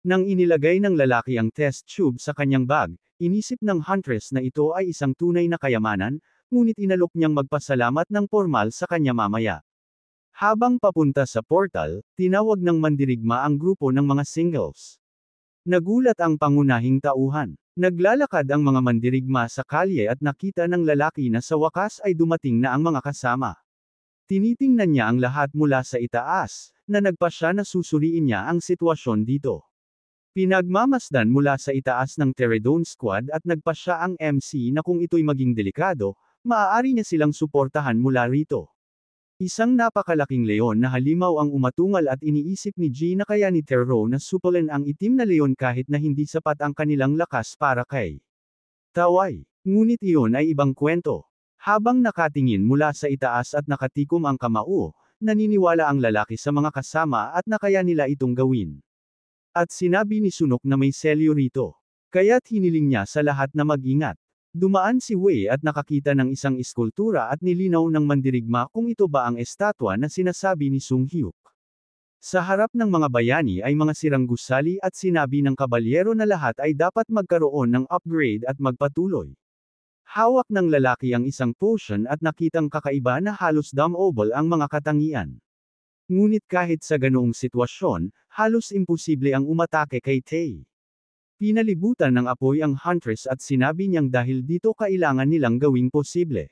Nang inilagay ng lalaki ang test tube sa kanyang bag, inisip ng huntress na ito ay isang tunay na kayamanan, ngunit inalok niyang magpasalamat ng pormal sa kanya mamaya. Habang papunta sa portal, tinawag ng mandirigma ang grupo ng mga singles. Nagulat ang pangunahing tauhan. Naglalakad ang mga mandirigma sa kalye at nakita ng lalaki na sa wakas ay dumating na ang mga kasama. Tinitingnan niya ang lahat mula sa itaas, na nagpasya na susuriin niya ang sitwasyon dito. Pinagmamasdan mula sa itaas ng Teredone Squad at nagpasya ang MC na kung ito'y maging delikado, maaari niya silang suportahan mula rito. Isang napakalaking leon na halimaw ang umatungal at iniisip ni G na kaya ni Tero na supulin ang itim na leon kahit na hindi sapat ang kanilang lakas para kay Taway. Ngunit iyon ay ibang kwento. Habang nakatingin mula sa itaas at nakatikom ang kamao, naniniwala ang lalaki sa mga kasama at na kaya nila itong gawin. At sinabi ni Sunok na may selyo rito. Kaya't hiniling niya sa lahat na mag-ingat. Dumaan si Wei at nakakita ng isang eskultura at nilinaw ng mandirigma kung ito ba ang estatwa na sinasabi ni Sung Hyuk. Sa harap ng mga bayani ay mga sirang gusali at sinabi ng kabalyero na lahat ay dapat magkaroon ng upgrade at magpatuloy. Hawak ng lalaki ang isang potion at nakitang kakaiba na halos damobol ang mga katangian. Ngunit kahit sa ganoong sitwasyon, halos imposible ang umatake kay Tae. Pinalibutan ng apoy ang huntress at sinabi niyang dahil dito kailangan nilang gawing posible.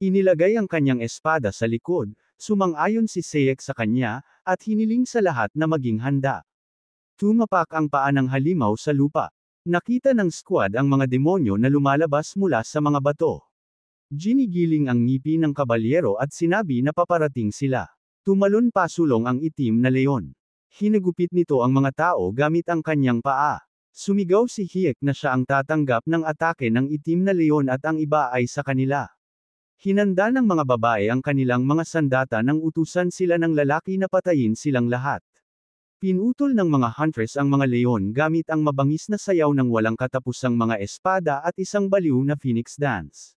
Inilagay ang kanyang espada sa likod, sumang-ayon si Seyek sa kanya, at hiniling sa lahat na maging handa. Tumapak ang paa ng halimaw sa lupa. Nakita ng squad ang mga demonyo na lumalabas mula sa mga bato. Ginigiling ang ngipi ng kabalyero at sinabi na paparating sila. Tumalon pasulong ang itim na leon. Hinagupit nito ang mga tao gamit ang kanyang paa. Sumigaw si Hyek na siya ang tatanggap ng atake ng itim na leon at ang iba ay sa kanila. Hinanda ng mga babae ang kanilang mga sandata nang utusan sila ng lalaki na patayin silang lahat. Pinutol ng mga huntress ang mga leon gamit ang mabangis na sayaw ng walang katapusang mga espada at isang baliw na phoenix dance.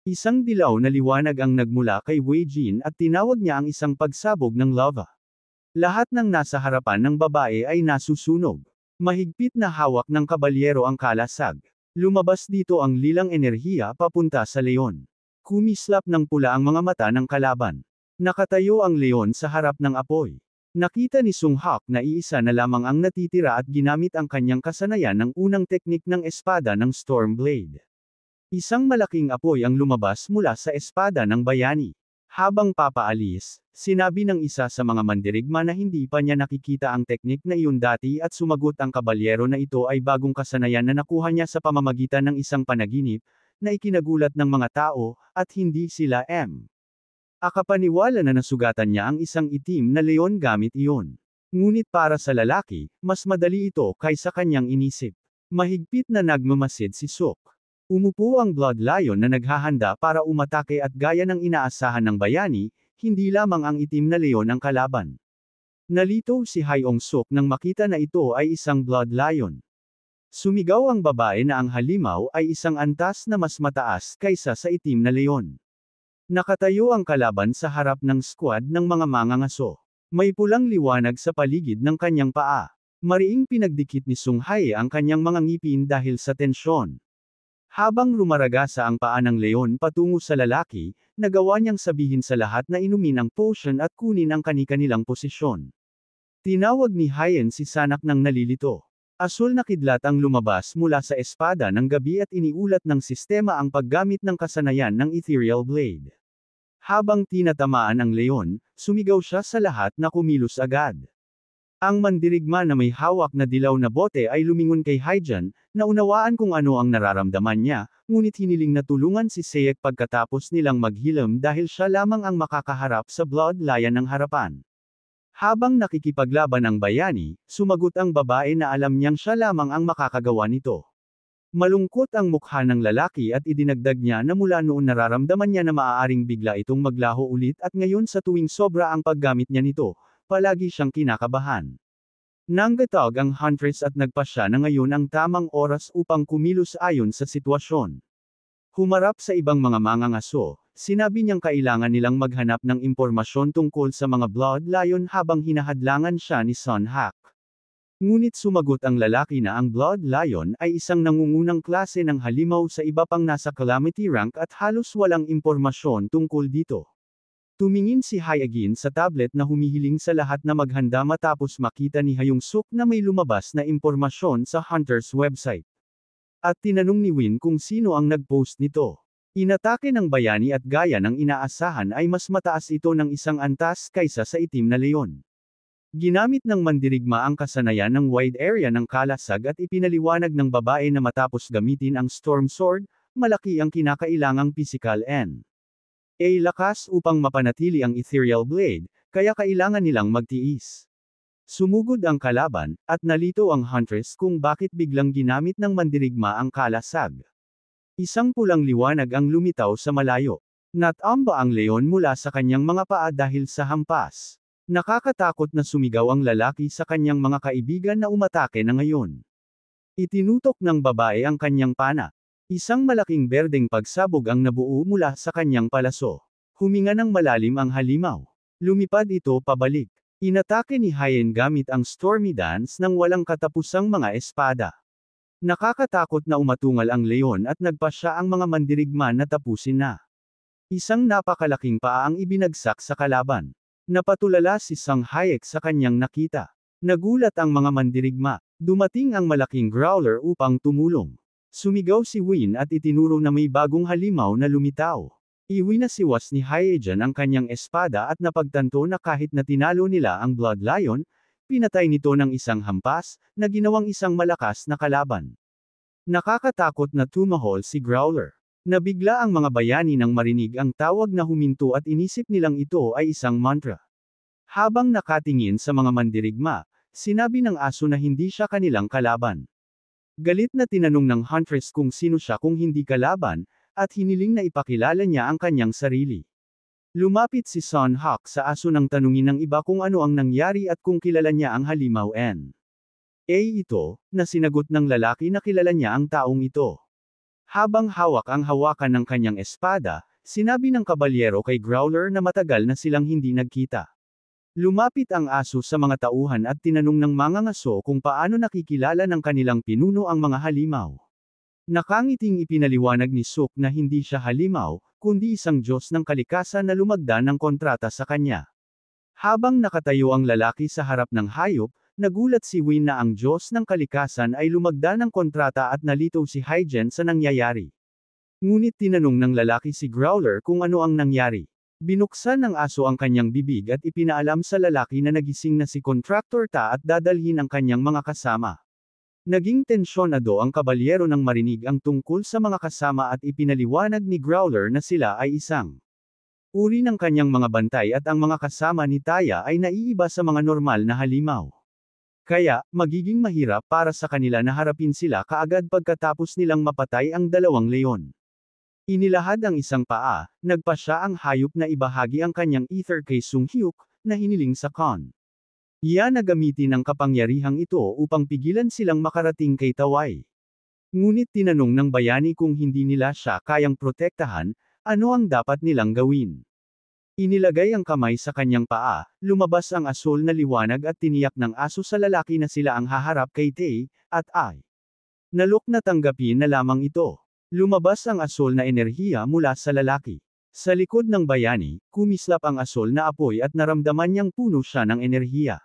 Isang dilaw na liwanag ang nagmula kay Wei Jin at tinawag niya ang isang pagsabog ng lava. Lahat ng nasa harapan ng babae ay nasusunog. Mahigpit na hawak ng kabalyero ang kalasag. Lumabas dito ang lilang enerhiya papunta sa leon. Kumislap ng pula ang mga mata ng kalaban. Nakatayo ang leon sa harap ng apoy. Nakita ni Sung Hak na iisa na lamang ang natitira at ginamit ang kanyang kasanayan ng unang teknik ng espada ng Storm Blade. Isang malaking apoy ang lumabas mula sa espada ng bayani. Habang papaalis, sinabi ng isa sa mga mandirigma na hindi pa niya nakikita ang teknik na iyon dati at sumagot ang kabalyero na ito ay bagong kasanayan na nakuha niya sa pamamagitan ng isang panaginip, na ikinagulat ng mga tao, at hindi sila akapaniwala na nasugatan niya ang isang itim na leon gamit iyon. Ngunit para sa lalaki, mas madali ito kaysa kanyang inisip. Mahigpit na nagmamasid si Sok. Umupo ang Blood Lion na naghahanda para umatake at gaya ng inaasahan ng bayani, hindi lamang ang itim na leon ang kalaban. Nalito si Hyong Suk nang makita na ito ay isang Blood Lion. Sumigaw ang babae na ang halimaw ay isang antas na mas mataas kaysa sa itim na leon. Nakatayo ang kalaban sa harap ng squad ng mga mangangaso. May pulang liwanag sa paligid ng kanyang paa. Mariing pinagdikit ni Sung Hae ang kanyang mga ngipin dahil sa tensyon. Habang rumaragasa ang paa ng leon patungo sa lalaki, nagawa niyang sabihin sa lahat na inumin ang potion at kunin ang kani-kanilang posisyon. Tinawag ni Hyen si Sanak ng nalilito. Asul na kidlat ang lumabas mula sa espada ng gabi at iniulat ng sistema ang paggamit ng kasanayan ng Ethereal Blade. Habang tinatamaan ang leon, sumigaw siya sa lahat na kumilos agad. Ang mandirigma na may hawak na dilaw na bote ay lumingon kay Hyjan, na unawaan kung ano ang nararamdaman niya, ngunit hiniling na tulungan si Seyek pagkatapos nilang maghilom dahil siya lamang ang makakaharap sa Blood Lion ng harapan. Habang nakikipaglaban ang bayani, sumagot ang babae na alam niyang siya lamang ang makakagawa nito. Malungkot ang mukha ng lalaki at idinagdag niya na mula noon nararamdaman niya na maaaring bigla itong maglaho ulit at ngayon sa tuwing sobra ang paggamit niya nito, palagi siyang kinakabahan. Nanggatog ang huntress at nagpasya na ngayon ang tamang oras upang kumilos ayon sa sitwasyon. Humarap sa ibang mga mangangaso, sinabi niyang kailangan nilang maghanap ng impormasyon tungkol sa mga Blood Lion habang hinahadlangan siya ni Sun Hak. Ngunit sumagot ang lalaki na ang Blood Lion ay isang nangungunang klase ng halimaw sa iba pang nasa calamity rank at halos walang impormasyon tungkol dito. Tumingin si Hyagin sa tablet na humihiling sa lahat na maghanda matapos makita ni Hayong Suk na may lumabas na impormasyon sa Hunter's website. At tinanong ni Win kung sino ang nag-post nito. Inatake ng bayani at gaya ng inaasahan ay mas mataas ito ng isang antas kaysa sa itim na leon. Ginamit ng mandirigma ang kasanayan ng wide area ng kalasag at ipinaliwanag ng babae na matapos gamitin ang Storm Sword, malaki ang kinakailangang physical and lakas upang mapanatili ang Ethereal Blade, kaya kailangan nilang magtiis. Sumugod ang kalaban, at nalito ang Huntress kung bakit biglang ginamit ng mandirigma ang kalasag. Isang pulang liwanag ang lumitaw sa malayo. Natamba ang leon mula sa kanyang mga paa dahil sa hampas. Nakakatakot na sumigaw ang lalaki sa kanyang mga kaibigan na umatake na ngayon. Itinutok ng babae ang kanyang pana. Isang malaking berdeng pagsabog ang nabuo mula sa kanyang palaso. Huminga ng malalim ang halimaw. Lumipad ito pabalik. Inatake ni Hyen gamit ang Stormy Dance ng walang katapusang mga espada. Nakakatakot na umatungal ang leon at nagpasya ang mga mandirigma na tapusin na. Isang napakalaking paa ang ibinagsak sa kalaban. Napatulala si Sang Hayek sa kanyang nakita. Nagulat ang mga mandirigma. Dumating ang malaking growler upang tumulong. Sumigaw si Win at itinuro na may bagong halimaw na lumitaw. Iwinasiwas ni Hyejan ang kanyang espada at napagtanto na kahit na tinalo nila ang Blood Lion, pinatay nito ng isang hampas, na ginawang isang malakas na kalaban. Nakakatakot na tumahol si Growler. Nabigla ang mga bayani nang marinig ang tawag na huminto at inisip nilang ito ay isang mantra. Habang nakatingin sa mga mandirigma, sinabi ng aso na hindi siya kanilang kalaban. Galit na tinanong ng Huntress kung sino siya kung hindi kalaban, at hiniling na ipakilala niya ang kanyang sarili. Lumapit si Sun Hawk sa aso nang tanungin ng iba kung ano ang nangyari at kung kilala niya ang halimaw N. Ito, na sinagot ng lalaki na kilala niya ang taong ito. Habang hawak ang hawakan ng kanyang espada, sinabi ng kabalyero kay Growler na matagal na silang hindi nagkita. Lumapit ang aso sa mga tauhan at tinanong ng mga ngaso kung paano nakikilala ng kanilang pinuno ang mga halimaw. Nakangiting ipinaliwanag ni Suk na hindi siya halimaw, kundi isang Diyos ng kalikasan na lumagda ng kontrata sa kanya. Habang nakatayo ang lalaki sa harap ng hayop, nagulat si Win na ang Diyos ng kalikasan ay lumagda ng kontrata at nalito si Hyejan sa nangyayari. Ngunit tinanong ng lalaki si Growler kung ano ang nangyari. Binuksan ng aso ang kanyang bibig at ipinaalam sa lalaki na nagising na si Contractor Ta at dadalhin ang kanyang mga kasama. Naging tensyonado ang kabalyero nang marinig ang tungkol sa mga kasama at ipinaliwanag ni Growler na sila ay isang uri ng kanyang mga bantay at ang mga kasama ni Taya ay naiiba sa mga normal na halimaw. Kaya, magiging mahirap para sa kanila na harapin sila kaagad pagkatapos nilang mapatay ang dalawang leon. Inilahad ang isang paa, nagpa siya ang hayop na ibahagi ang kanyang ether kay Sung Hyuk, na hiniling sa Khan. Iyan na gamitin ang kapangyarihang ito upang pigilan silang makarating kay Tawai. Ngunit tinanong ng bayani kung hindi nila siya kayang protektahan, ano ang dapat nilang gawin. Inilagay ang kamay sa kanyang paa, lumabas ang asul na liwanag at tiniyak ng aso sa lalaki na sila ang haharap kay Tae, at Ai. Nalok na tanggapin na lamang ito. Lumabas ang asul na enerhiya mula sa lalaki. Sa likod ng bayani, kumislap ang asul na apoy at naramdaman niyang puno siya ng enerhiya.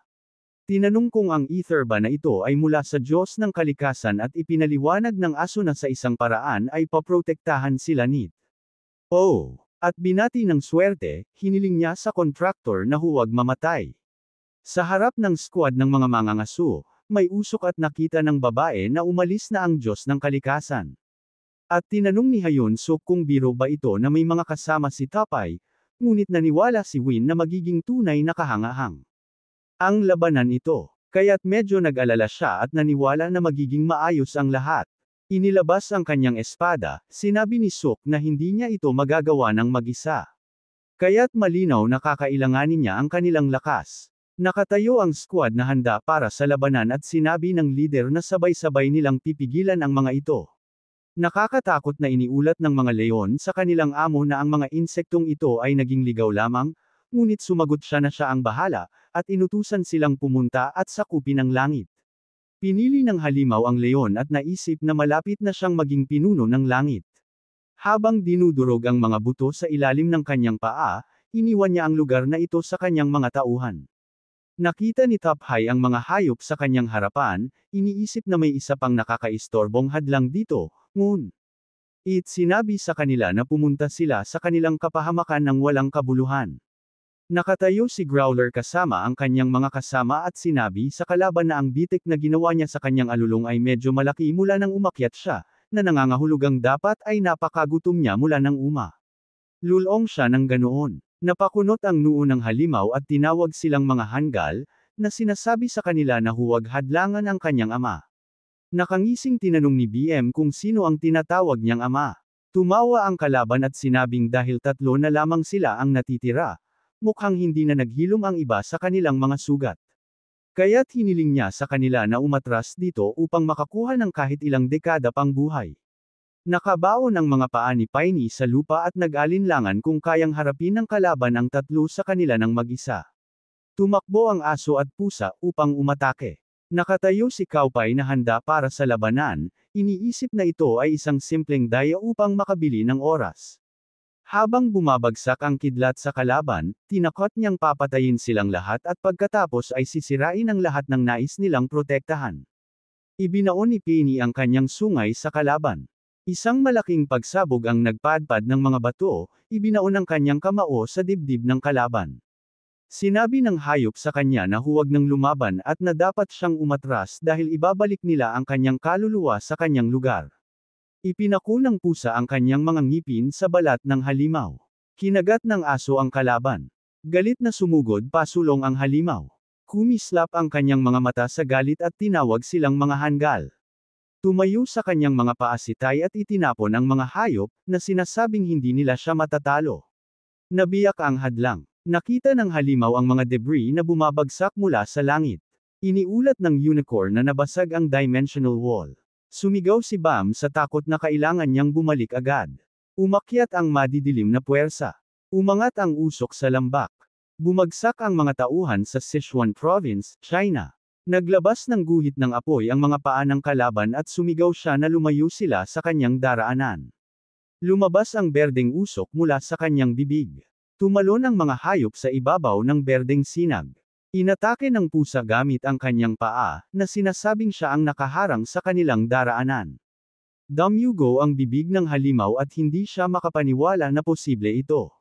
Tinanong kung ang ether ba na ito ay mula sa Diyos ng kalikasan at ipinaliwanag ng aso na sa isang paraan ay paprotektahan sila ni at binati ng swerte, hiniling niya sa kontraktor na huwag mamatay. Sa harap ng squad ng mga mangangaso, may usok at nakita ng babae na umalis na ang Diyos ng kalikasan. At tinanong ni Hyun Suk kung biro ba ito na may mga kasama si Tapay, ngunit naniwala si Win na magiging tunay na kahangahang ang labanan ito. Kaya't medyo nag-alala siya at naniwala na magiging maayos ang lahat. Inilabas ang kanyang espada, sinabi ni Suk na hindi niya ito magagawa ng mag-isa. Kaya't malinaw na kakailanganin niya ang kanilang lakas. Nakatayo ang squad na handa para sa labanan at sinabi ng leader na sabay-sabay nilang pipigilan ang mga ito. Nakakatakot na iniulat ng mga leon sa kanilang amo na ang mga insektong ito ay naging ligaw lamang, ngunit sumagot siya na siya ang bahala, at inutusan silang pumunta at sakupin ang langit. Pinili ng halimaw ang leon at naisip na malapit na siyang maging pinuno ng langit. Habang dinudurog ang mga buto sa ilalim ng kanyang paa, iniwan niya ang lugar na ito sa kanyang mga tauhan. Nakita ni Top High ang mga hayop sa kanyang harapan, iniisip na may isa pang nakakaistorbong hadlang dito, ngun. Sinabi sa kanila na pumunta sila sa kanilang kapahamakan ng walang kabuluhan. Nakatayo si Growler kasama ang kanyang mga kasama at sinabi sa kalaban na ang bitik na ginawa niya sa kanyang alulong ay medyo malaki mula nang umakyat siya, na nangangahulugang dapat ay napakagutom niya mula nang uma. Lulong siya ng ganoon. Napakunot ang noo ng halimaw at tinawag silang mga hanggal, na sinasabi sa kanila na huwag hadlangan ang kanyang ama. Nakangising tinanong ni BM kung sino ang tinatawag niyang ama. Tumawa ang kalaban at sinabing dahil 3 na lamang sila ang natitira, mukhang hindi na naghilom ang iba sa kanilang mga sugat. Kaya't hiniling niya sa kanila na umatras dito upang makakuha ng kahit ilang dekada pang buhay. Nakabaon ang mga paa ni Piney sa lupa at nag-alinlangan kung kayang harapin ng kalaban ang 3 sa kanila ng mag-isa. Tumakbo ang aso at pusa upang umatake. Nakatayo si Cowpie na handa para sa labanan, iniisip na ito ay isang simpleng daya upang makabili ng oras. Habang bumabagsak ang kidlat sa kalaban, tinakot niyang papatayin silang lahat at pagkatapos ay sisirain ang lahat ng nais nilang protektahan. Ibinaon ni Penny ang kanyang sungay sa kalaban. Isang malaking pagsabog ang nagpadpad ng mga bato, ibinaon ang kanyang kamao sa dibdib ng kalaban. Sinabi ng hayop sa kanya na huwag nang lumaban at na dapat siyang umatras dahil ibabalik nila ang kanyang kaluluwa sa kanyang lugar. Ipinako ng pusa ang kanyang mga ngipin sa balat ng halimaw. Kinagat ng aso ang kalaban. Galit na sumugod pasulong ang halimaw. Kumislap ang kanyang mga mata sa galit at tinawag silang mga hanggal. Tumayo sa kanyang mga paa si Tai at itinapon ang mga hayop, na sinasabing hindi nila siya matatalo. Nabiyak ang hadlang. Nakita ng halimaw ang mga debris na bumabagsak mula sa langit. Iniulat ng unicorn na nabasag ang dimensional wall. Sumigaw si Bam sa takot na kailangan niyang bumalik agad. Umakyat ang madidilim na puwersa. Umangat ang usok sa lambak. Bumagsak ang mga tauhan sa Sichuan Province, China. Naglabas ng guhit ng apoy ang mga paa ng kalaban at sumigaw siya na lumayo sila sa kanyang daraanan. Lumabas ang berdeng usok mula sa kanyang bibig. Tumalon ang mga hayop sa ibabaw ng berdeng sinag. Inatake ng pusa gamit ang kanyang paa, na sinasabing siya ang nakaharang sa kanilang daraanan. Damyugo ang bibig ng halimaw at hindi siya makapaniwala na posible ito.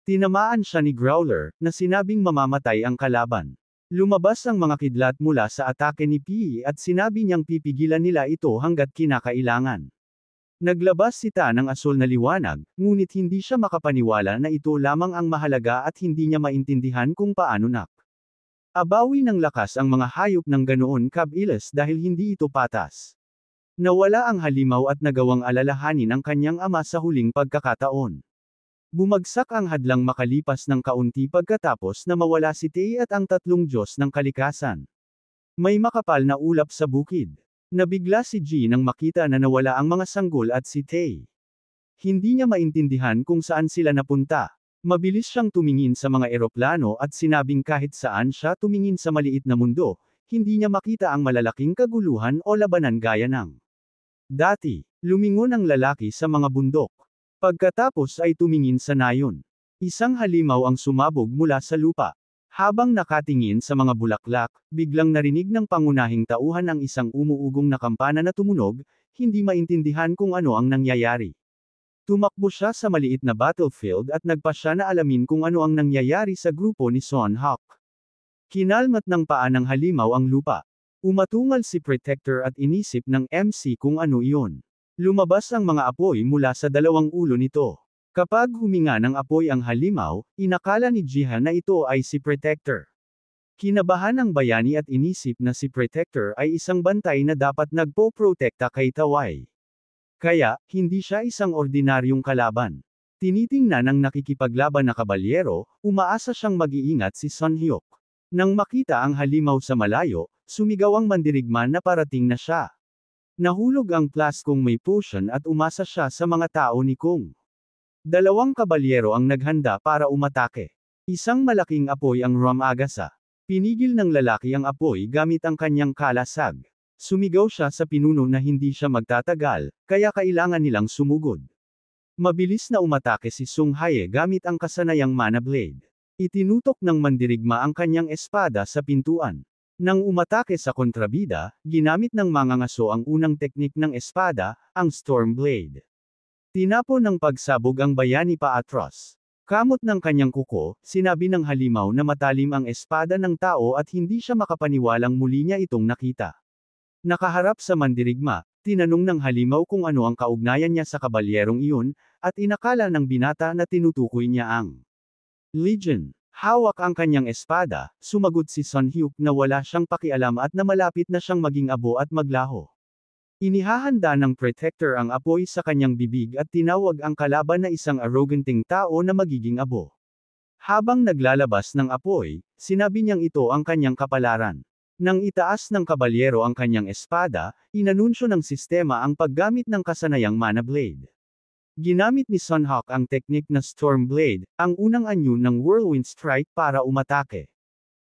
Tinamaan siya ni Growler, na sinabing mamamatay ang kalaban. Lumabas ang mga kidlat mula sa atake ni Pi at sinabi niyang pipigilan nila ito hanggat kinakailangan. Naglabas si Ta ng asul na liwanag, ngunit hindi siya makapaniwala na ito lamang ang mahalaga at hindi niya maintindihan kung paano nak. Abawi ng lakas ang mga hayop ng ganoon kabilis dahil hindi ito patas. Nawala ang halimaw at nagawang alalahanin ang kanyang ama sa huling pagkakataon. Bumagsak ang hadlang makalipas ng kaunti pagkatapos na mawala si Tei at ang 3 Diyos ng kalikasan. May makapal na ulap sa bukid. Nabigla si Ji nang makita na nawala ang mga sanggol at si Tei. Hindi niya maintindihan kung saan sila napunta. Mabilis siyang tumingin sa mga eroplano at sinabing kahit saan siya tumingin sa maliit na mundo, hindi niya makita ang malalaking kaguluhan o labanan gaya ng dati. Lumingon ang lalaki sa mga bundok. Pagkatapos ay tumingin sa nayon. Isang halimaw ang sumabog mula sa lupa. Habang nakatingin sa mga bulaklak, biglang narinig ng pangunahing tauhan ang isang umuugong na kampana na tumunog, hindi maintindihan kung ano ang nangyayari. Tumakbo siya sa maliit na battlefield at nagpa siya na alamin kung ano ang nangyayari sa grupo ni Son Hawk. Kinalmat ng paa ng halimaw ang lupa. Umatungal si Protector at inisip ng MC kung ano iyon. Lumabas ang mga apoy mula sa 2 ulo nito. Kapag huminga ng apoy ang halimaw, inakala ni Jihan na ito ay si Protector. Kinabahan ang bayani at inisip na si Protector ay isang bantay na dapat nagpo-protekta kay Tawai. Kaya, hindi siya isang ordinaryong kalaban. Tinitingnan ng nakikipaglaban na kabalyero, umaasa siyang mag-iingat si Sun Hyuk. Nang makita ang halimaw sa malayo, sumigaw ang mandirigman na parating na siya. Nahulog ang plaskong may potion at umasa siya sa mga tao ni Kung. 2 kabalyero ang naghanda para umatake. Isang malaking apoy ang Ramagasa. Pinigil ng lalaki ang apoy gamit ang kanyang kalasag. Sumigaw siya sa pinuno na hindi siya magtatagal, kaya kailangan nilang sumugod. Mabilis na umatake si Sung Hae gamit ang kasanayang mana blade. Itinutok ng mandirigma ang kanyang espada sa pintuan. Nang umatake sa kontrabida, ginamit ng mangangaso ang unang teknik ng espada, ang Storm Blade. Tinapon ng pagsabog ang bayani paatros. Kamot ng kanyang kuko, sinabi ng halimaw na matalim ang espada ng tao at hindi siya makapaniwalang muli niya itong nakita. Nakaharap sa mandirigma, tinanong ng halimaw kung ano ang kaugnayan niya sa kabalyerong iyon, at inakala ng binata na tinutukoy niya ang Legion. Hawak ang kanyang espada, sumagot si Sun Hyuk na wala siyang pakialam at na malapit na siyang maging abo at maglaho. Inihahanda ng Protector ang apoy sa kanyang bibig at tinawag ang kalaban na isang arroganting tao na magiging abo. Habang naglalabas ng apoy, sinabi niyang ito ang kanyang kapalaran. Nang itaas ng kabalyero ang kanyang espada, inanunsyo ng sistema ang paggamit ng kasanayang mana blade. Ginamit ni Sunhawk ang teknik na Storm Blade, ang unang anyo ng Whirlwind Strike para umatake.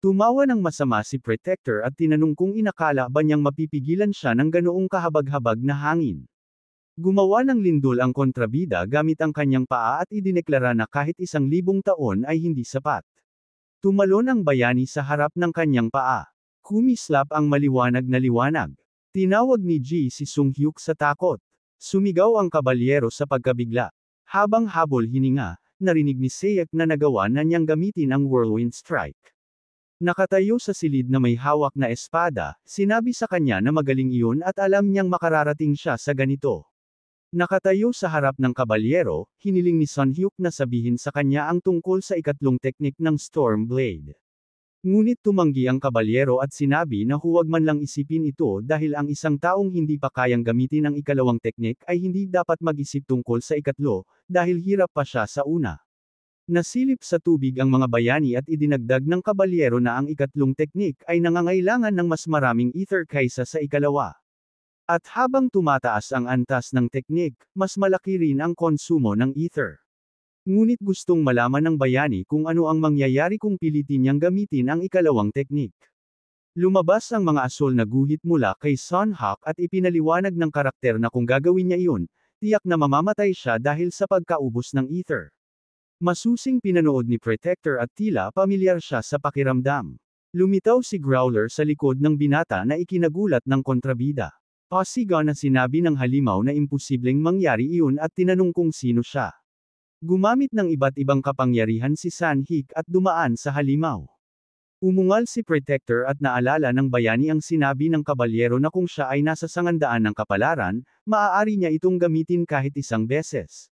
Tumawa ng masama si Protector at tinanong kung inakala ba niyang mapipigilan siya ng ganoong kahabag-habag na hangin. Gumawa ng lindol ang kontrabida gamit ang kanyang paa at idineklara na kahit 1,000 taon ay hindi sapat. Tumalon ang bayani sa harap ng kanyang paa. Kumislap ang maliwanag na liwanag. Tinawag ni Ji si Sung Hyuk sa takot. Sumigaw ang kabalyero sa pagkabigla. Habang habol hininga, narinig ni Seyek na nagawa na niyang gamitin ang Whirlwind Strike. Nakatayo sa silid na may hawak na espada, sinabi sa kanya na magaling iyon at alam niyang makararating siya sa ganito. Nakatayo sa harap ng kabalyero, hiniling ni Sun Hyuk na sabihin sa kanya ang tungkol sa ikatlong teknik ng Storm Blade. Ngunit tumanggi ang kabalyero at sinabi na huwag man lang isipin ito dahil ang isang taong hindi pa kayang gamitin ang ikalawang teknik ay hindi dapat mag-isip tungkol sa ikatlo, dahil hirap pa siya sa una. Nasilip sa tubig ang mga bayani at idinagdag ng kabalyero na ang ikatlong teknik ay nangangailangan ng mas maraming ether kaysa sa ikalawa. At habang tumataas ang antas ng teknik, mas malaki rin ang konsumo ng ether. Ngunit gustong malaman ng bayani kung ano ang mangyayari kung pilitin niyang gamitin ang ikalawang teknik. Lumabas ang mga asol na guhit mula kay Sunhawk at ipinaliwanag ng karakter na kung gagawin niya iyon, tiyak na mamamatay siya dahil sa pagkaubos ng ether. Masusing pinanood ni Protector at tila pamilyar siya sa pakiramdam. Lumitaw si Growler sa likod ng binata na ikinagulat ng kontrabida. Pasiga na sinabi ng halimaw na imposibleng mangyari iyon at tinanong kung sino siya. Gumamit ng iba't ibang kapangyarihan si Sanhik at dumaan sa halimaw. Umungal si Protector at naalala ng bayani ang sinabi ng kabalyero na kung siya ay nasa sangandaan ng kapalaran, maaari niya itong gamitin kahit 1 beses.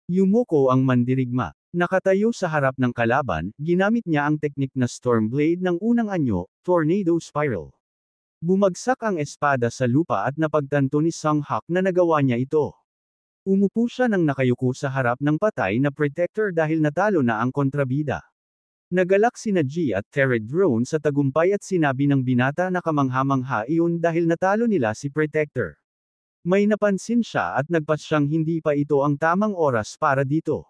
Yumuko ang mandirigma. Nakatayo sa harap ng kalaban, ginamit niya ang teknik na Storm Blade ng unang anyo, Tornado Spiral. Bumagsak ang espada sa lupa at napagtanto ni Sunhawk na nagawa niya ito. Umupo siya nang nakayuko sa harap ng patay na Protector dahil natalo na ang kontrabida. Nagalak sina Ji at Tered Drone sa tagumpay at sinabi ng binata na kamangha-mangha iyon dahil natalo nila si Protector. May napansin siya at nagpasyang hindi pa ito ang tamang oras para dito.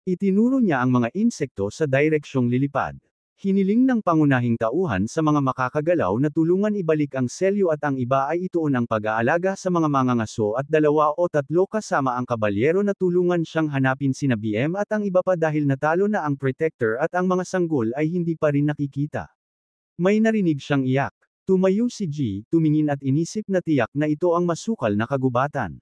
Itinuro niya ang mga insekto sa direksyong lilipad. Hiniling ng pangunahing tauhan sa mga makakagalaw na tulungan ibalik ang selyo at ang iba ay ituon ang pag-aalaga sa mga mangangaso at 2 o 3 kasama ang kabalyero na tulungan siyang hanapin sina BM at ang iba pa dahil natalo na ang Protector at ang mga sanggol ay hindi pa rin nakikita. May narinig siyang iyak. Tumayo si Ji, tumingin at inisip na tiyak na ito ang masukal na kagubatan.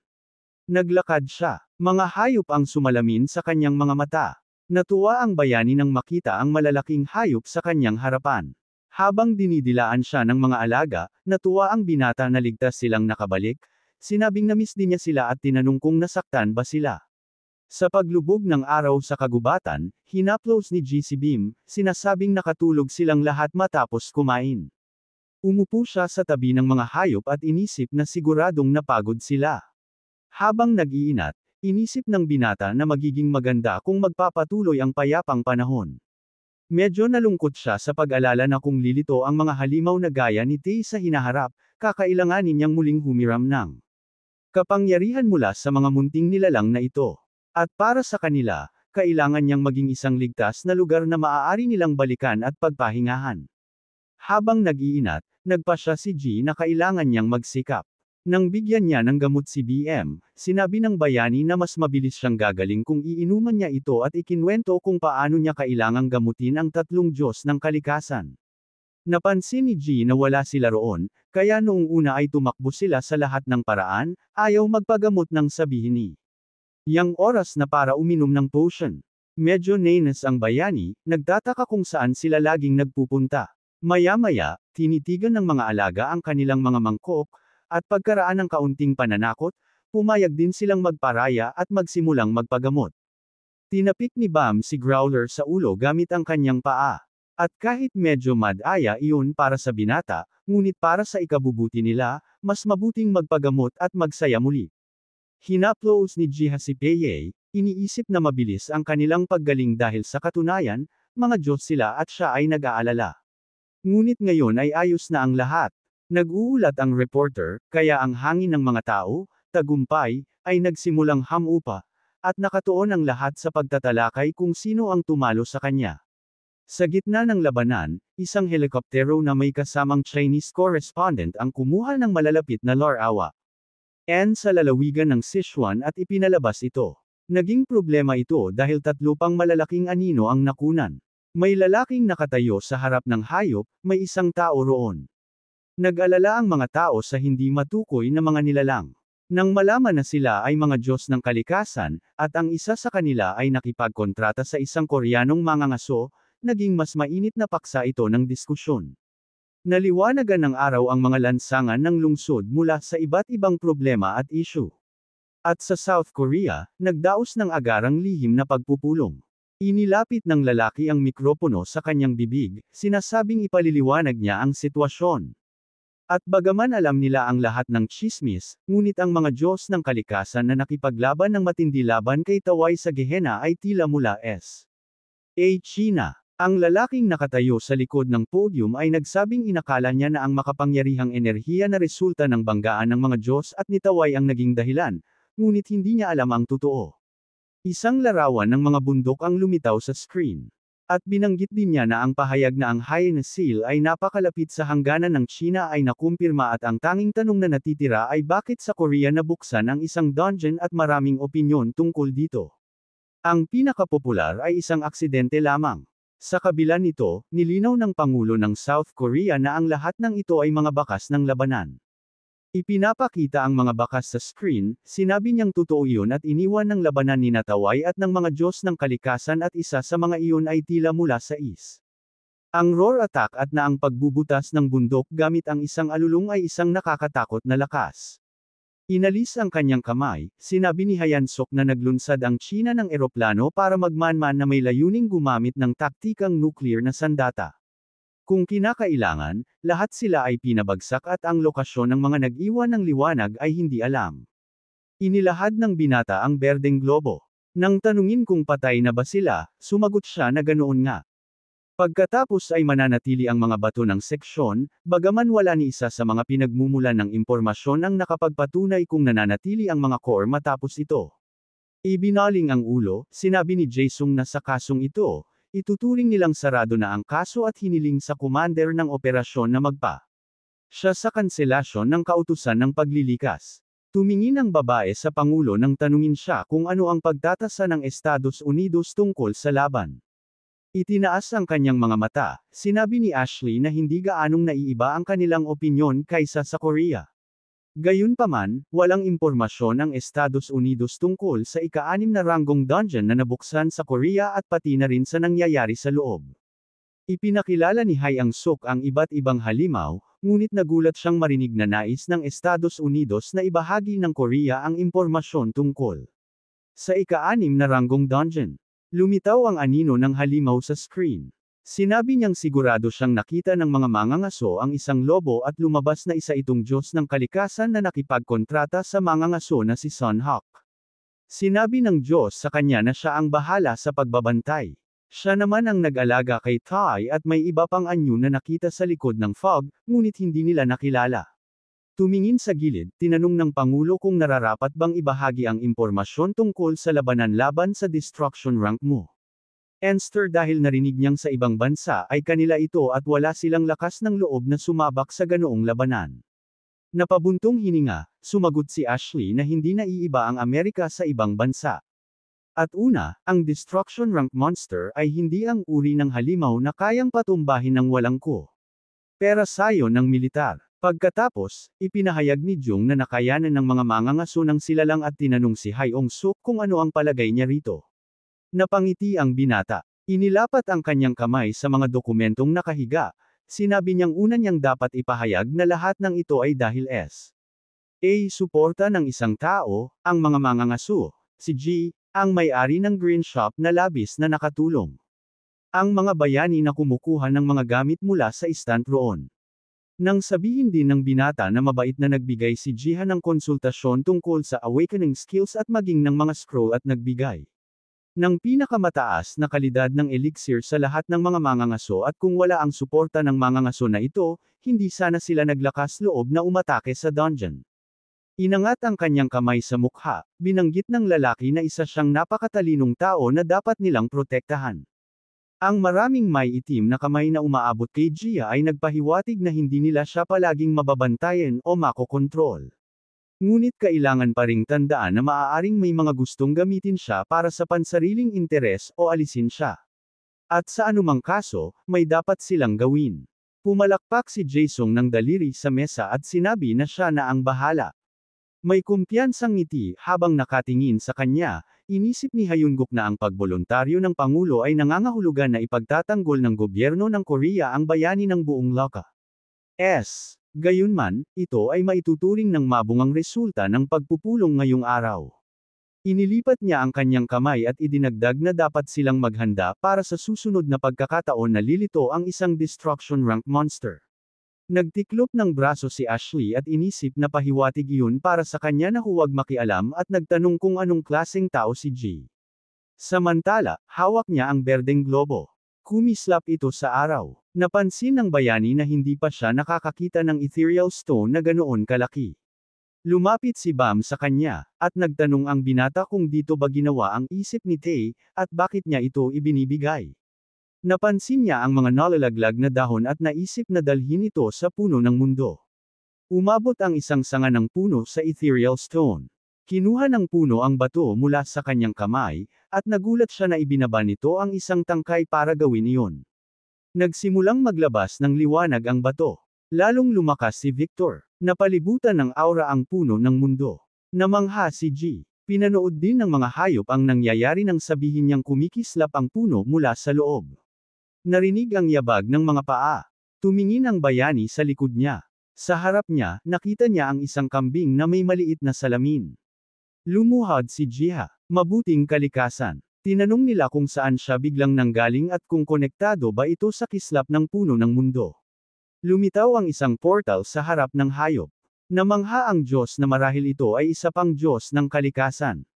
Naglakad siya. Mga hayop ang sumalamin sa kanyang mga mata. Natuwa ang bayani nang makita ang malalaking hayop sa kanyang harapan. Habang dinidilaan siya ng mga alaga, natuwa ang binata na ligtas silang nakabalik, sinabing na-miss din niya sila at tinanong kung nasaktan ba sila. Sa paglubog ng araw sa kagubatan, hinaplos ni GC Beam, sinasabing nakatulog silang lahat matapos kumain. Umupo siya sa tabi ng mga hayop at inisip na siguradong napagod sila. Habang nag-iinat, inisip ng binata na magiging maganda kung magpapatuloy ang payapang panahon. Medyo nalungkot siya sa pag-alala na kung lilito ang mga halimaw na gaya ni Tae sa hinaharap, kakailanganin niyang muling humiram ng kapangyarihan mula sa mga munting nilalang na ito. At para sa kanila, kailangan niyang maging isang ligtas na lugar na maaari nilang balikan at pagpahingahan. Habang nag-iinat, nagpasya si G na kailangan niyang magsikap. Nang bigyan niya ng gamot si BM, sinabi ng bayani na mas mabilis siyang gagaling kung iinuman niya ito at ikinwento kung paano niya kailangang gamutin ang tatlong Diyos ng kalikasan. Napansin ni G na wala sila roon, kaya noong una ay tumakbo sila sa lahat ng paraan, ayaw magpagamot ng sabihin ni Yang oras na para uminom ng potion. Medyo nainis ang bayani, nagtataka kung saan sila laging nagpupunta. Maya-maya, tinitigan ng mga alaga ang kanilang mga mangkok, at pagkaraan ng kaunting pananakot, pumayag din silang magparaya at magsimulang magpagamot. Tinapik ni Bam si Growler sa ulo gamit ang kanyang paa. At kahit medyo mad-aya iyon para sa binata, ngunit para sa ikabubuti nila, mas mabuting magpagamot at magsaya muli. Hinaplos ni Jiha si Peye, iniisip na mabilis ang kanilang paggaling dahil sa katunayan, mga Diyos sila at siya ay nag-aalala. Ngunit ngayon ay ayos na ang lahat. Nag-uulat ang reporter, kaya ang hangin ng mga tao, tagumpay, ay nagsimulang hamupa, at nakatuon ang lahat sa pagtatalakay kung sino ang tumalo sa kanya. Sa gitna ng labanan, isang helikoptero na may kasamang Chinese correspondent ang kumuha ng malalapit na larawa sa lalawigan ng Sichuan at ipinalabas ito. Naging problema ito dahil tatlo pang malalaking anino ang nakunan. May lalaking nakatayo sa harap ng hayop, may isang tao roon. Nag-alala ang mga tao sa hindi matukoy na mga nilalang. Nang malaman na sila ay mga Diyos ng kalikasan, at ang isa sa kanila ay nakipagkontrata sa isang Koreanong mangangaso, naging mas mainit na paksa ito ng diskusyon. Naliwanagan ng araw ang mga lansangan ng lungsod mula sa iba't ibang problema at issue. At sa South Korea, nagdaos ng agarang lihim na pagpupulong. Inilapit ng lalaki ang mikropono sa kanyang bibig, sinasabing ipaliliwanag niya ang sitwasyon. At bagaman alam nila ang lahat ng tsismis, ngunit ang mga Diyos ng kalikasan na nakipaglaban ng matindi laban kay Taway sa Gehenna ay tila mula China. Ang lalaking nakatayo sa likod ng podium ay nagsabing inakala niya na ang makapangyarihang enerhiya na resulta ng banggaan ng mga Diyos at ni Taway ang naging dahilan, ngunit hindi niya alam ang totoo. Isang larawan ng mga bundok ang lumitaw sa screen. At binanggit din niya na ang pahayag na ang Haiyan Seal ay napakalapit sa hangganan ng China ay nakumpirma at ang tanging tanong na natitira ay bakit sa Korea nabuksan ang isang dungeon at maraming opinyon tungkol dito. Ang pinakapopular ay isang aksidente lamang. Sa kabila nito, nilinaw ng Pangulo ng South Korea na ang lahat ng ito ay mga bakas ng labanan. Ipinapakita ang mga bakas sa screen, sinabi niyang totoo iyon at iniwan ng labanan ni Taway at ng mga Diyos ng kalikasan at isa sa mga iyon ay tila mula sa Ang roar attack at na ang pagbubutas ng bundok gamit ang isang alulong ay isang nakakatakot na lakas. Inalis ang kanyang kamay, sinabi ni Hyansok na naglunsad ang China ng eroplano para magmanman na may layuning gumamit ng taktikang nuclear na sandata. Kung kinakailangan, lahat sila ay pinabagsak at ang lokasyon ng mga nag-iwan ng liwanag ay hindi alam. Inilahad ng binata ang berdeng globo. Nang tanungin kung patay na ba sila, sumagot siya na ganoon nga. Pagkatapos ay mananatili ang mga bato ng seksyon, bagaman wala ni isa sa mga pinagmumulan ng impormasyon ang nakapagpatunay kung nananatili ang mga core matapos ito. Ibinaling ang ulo, sinabi ni Jaesung na sa kasong ito, ituturing nilang sarado na ang kaso at hiniling sa commander ng operasyon na siya sa kanselasyon ng kautusan ng paglilikas. Tumingin ang babae sa Pangulo nang tanungin siya kung ano ang pagtatasa ng Estados Unidos tungkol sa laban. Itinaas ang kanyang mga mata, sinabi ni Ashley na hindi gaanong naiiba ang kanilang opinyon kaysa sa Korea. Gayunpaman, walang impormasyon ang Estados Unidos tungkol sa ika-6 na ranggong dungeon na nabuksan sa Korea at pati na rin sa nangyayari sa loob. Ipinakilala ni Hyansok ang iba't ibang halimaw, ngunit nagulat siyang marinig na nais ng Estados Unidos na ibahagi ng Korea ang impormasyon tungkol sa ika-6 na ranggong dungeon. Lumitaw ang anino ng halimaw sa screen. Sinabi niyang sigurado siyang nakita ng mga mangangaso ang isang lobo at lumabas na isa itong Diyos ng kalikasan na nakipagkontrata sa mangangaso na si Sun Hawk. Sinabi ng Diyos sa kanya na siya ang bahala sa pagbabantay. Siya naman ang nag-alaga kay Tai at may iba pang anyo na nakita sa likod ng fog, ngunit hindi nila nakilala. Tumingin sa gilid, tinanong ng Pangulo kung nararapat bang ibahagi ang impormasyon tungkol sa labanan laban sa destruction rank mo. Enster dahil narinig niyang sa ibang bansa ay kanila ito at wala silang lakas ng loob na sumabak sa ganoong labanan. Napabuntong hininga, sumagot si Ashley na hindi naiiba ang Amerika sa ibang bansa. At una, ang Destruction Rank Monster ay hindi ang uri ng halimaw na kayang patumbahin ng walang ko. Pera sayo ng militar. Pagkatapos, ipinahayag ni Jung na nakayanan ng mga mangangaso ng silalang at tinanong si Hyong Suk kung ano ang palagay niya rito. Napangiti ang binata. Inilapat ang kanyang kamay sa mga dokumentong nakahiga. Sinabi niyang una niyang dapat ipahayag na lahat ng ito ay dahil suporta ng isang tao, ang mga mangangaso, si G, ang may-ari ng green shop na labis na nakatulong. Ang mga bayani na kumukuha ng mga gamit mula sa istant roon. Nang sabihin din ng binata na mabait na nagbigay si Jiha ng konsultasyon tungkol sa awakening skills at maging ng mga scroll at nagbigay ng pinakamataas na kalidad ng elixir sa lahat ng mga mangangaso at kung wala ang suporta ng mangangaso na ito, hindi sana sila naglakas loob na umatake sa dungeon. Inangat ang kanyang kamay sa mukha, binanggit ng lalaki na isa siyang napakatalinong tao na dapat nilang protektahan. Ang maraming may itim na kamay na umaabot kay Gia ay nagpahiwatig na hindi nila siya palaging mababantayan o makokontrol. Ngunit kailangan pa ring tandaan na maaaring may mga gustong gamitin siya para sa pansariling interes o alisin siya. At sa anumang kaso, may dapat silang gawin. Pumalakpak si Jason ng daliri sa mesa at sinabi na siya na ang bahala. May kumpiyansang ngiti habang nakatingin sa kanya, inisip ni Hyunguk na ang pagboluntaryo ng Pangulo ay nangangahulugan na ipagtatanggol ng gobyerno ng Korea ang bayani ng buong Loka. Gayunman, ito ay maituturing ng mabungang resulta ng pagpupulong ngayong araw. Inilipat niya ang kanyang kamay at idinagdag na dapat silang maghanda para sa susunod na pagkakataon na lilito ang isang destruction rank monster. Nagtiklop ng braso si Ashley at inisip na pahiwatig iyon para sa kanya na huwag makialam at nagtanong kung anong klaseng tao si G. Samantala, hawak niya ang berdeng globo. Kumislap ito sa araw. Napansin ng bayani na hindi pa siya nakakakita ng ethereal stone na ganoon kalaki. Lumapit si Bam sa kanya, at nagtanong ang binata kung dito ba ginawa ang isip ni Tae, at bakit niya ito ibinibigay. Napansin niya ang mga nalalaglag na dahon at naisip na dalhin ito sa puno ng mundo. Umabot ang isang sanga ng puno sa ethereal stone. Kinuha ng puno ang bato mula sa kanyang kamay, at nagulat siya na ibinaba nito ang isang tangkay para gawin iyon. Nagsimulang maglabas ng liwanag ang bato. Lalong lumakas si Victor. Napalibutan ng aura ang puno ng mundo. Namangha si G. Pinanood din ng mga hayop ang nangyayari nang sabihin niyang kumikislap ang puno mula sa loob. Narinig ang yabag ng mga paa. Tumingin ang bayani sa likod niya. Sa harap niya, nakita niya ang isang kambing na may maliit na salamin. Lumuhad si Jiha. Mabuting kalikasan. Tinanong nila kung saan siya biglang nanggaling at kung konektado ba ito sa kislap ng puno ng mundo. Lumitaw ang isang portal sa harap ng hayop. Namangha ang Diyos na marahil ito ay isa pang Diyos ng kalikasan.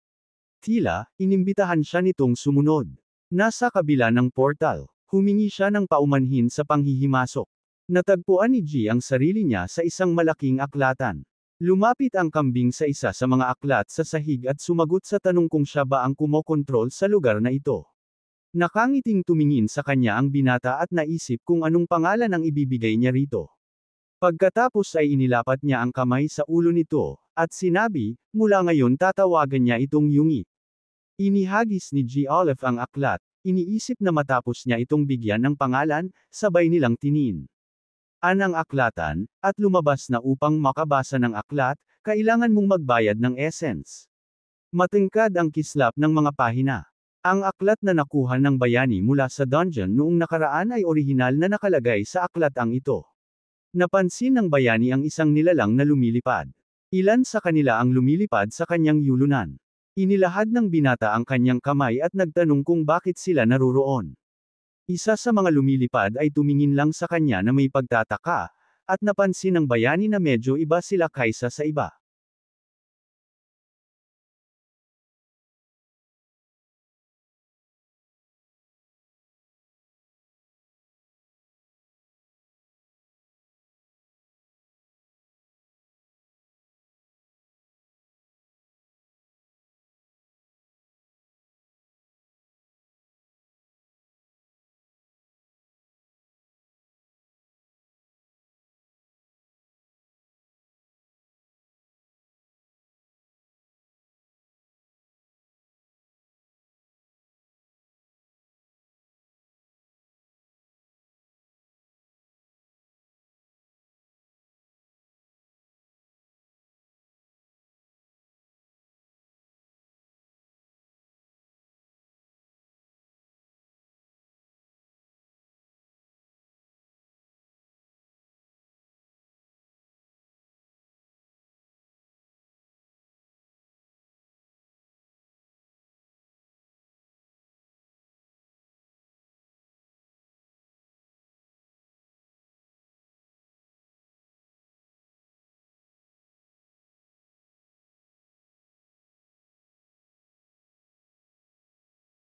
Tila, inimbitahan siya nitong sumunod. Nasa kabila ng portal, humingi siya ng paumanhin sa panghihimasok. Natagpuan ni G ang sarili niya sa isang malaking aklatan. Lumapit ang kambing sa isa sa mga aklat sa sahig at sumagot sa tanong kung siya ba ang kumokontrol sa lugar na ito. Nakangiting tumingin sa kanya ang binata at naisip kung anong pangalan ang ibibigay niya rito. Pagkatapos ay inilapat niya ang kamay sa ulo nito, at sinabi, mula ngayon tatawagan niya itong Yungi. Inihagis ni G. Olive ang aklat, iniisip na matapos niya itong bigyan ng pangalan, sabay nilang tinin. Ang aklatan, at lumabas na upang makabasa ng aklat, kailangan mong magbayad ng essence. Matingkad ang kislap ng mga pahina. Ang aklat na nakuha ng bayani mula sa dungeon noong nakaraan ay orihinal na nakalagay sa aklatang ito. Napansin ng bayani ang isang nilalang na lumilipad. Ilan sa kanila ang lumilipad sa kanyang yulunan. Inilahad ng binata ang kanyang kamay at nagtanong kung bakit sila naroroon. Isa sa mga lumilipad ay tumingin lang sa kanya na may pagtataka, at napansin ng bayani na medyo iba sila kaysa sa iba.